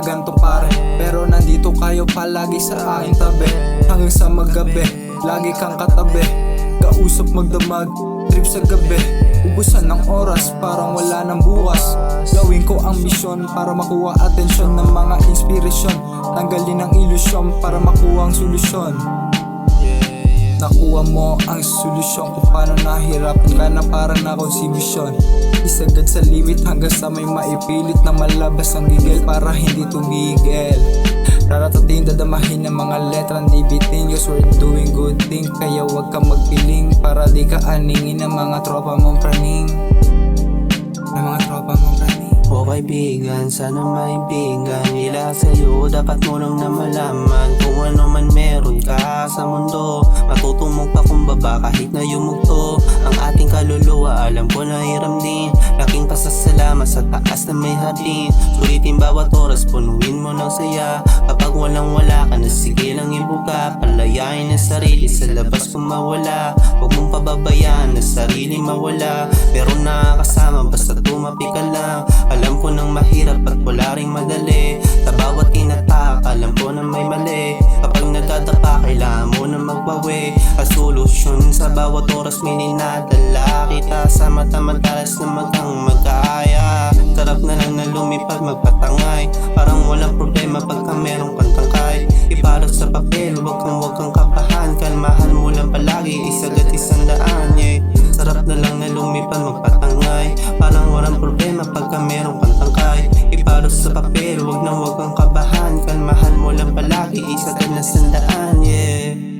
ganto pare. Pero nandito kayo palagi sa aking tabi, hanggang sa maggabi, lagi kang katabi. Kausap magdamag, trip sa gabi, ubusan ng oras, parang wala nang bukas. Gawin ko ang misyon para makuha atensyon ng mga inspirasyon. Tanggalin ang ilusyon para makuha ang solusyon. Nakuha mo ang solusyon kung paano nahirapan ka na parang nakonsibisyon. Isagad sa limit hanggang sa may maipilit na malabas ang gigil para hindi tumigil. Raratatin, dadamahin ng mga letra, hindi bitin, cause we're doing good thing. Kaya wag kang magpiling para di ka aningin ng mga tropa mong praning. Ng mga tropa mong praning. O kaibigan, sana maibigan nila sa'yo. Dapat mo lang na malaman kung ano man meron ka sa mundo. Matutong magpakumbaba kahit na yumugto ang ating kaluluwa. Alam ko na hiram din, laking pasasalamat sa taas na may hardin. Sulitin bawat oras, punuin mo ng saya. Kapag walang wala ka na, sige lang ibuka. Palayain ang sarili sa labas kung mawala. Huwag mong pababayaan na sarili mawala. Pero nakakasama basta tumapi ka lang. Alam ko nang mahirap at wala ring madali. Sa bawat inatak, alam ko na may mali. Kapag nagdadapa, kailangan mo na magbawi. Ang solusyon sa bawat oras may ninadala kita sa mata madalas na maghang magkaya. Sarap na lang na lumipad magpatangay, parang walang problema pagka merong kang tangkay. Ibalot sa papel, wag kang kabahan. Kalmahan mo lang palagi, isagad 100, yeah. Sarap na lang na lumipad magpatangay, parang walang problema pagka merong kang tangkay. Ibalot sa papel, wag kang kabahan. Kalmahan mo lang palagi, isagad na 100, yeah.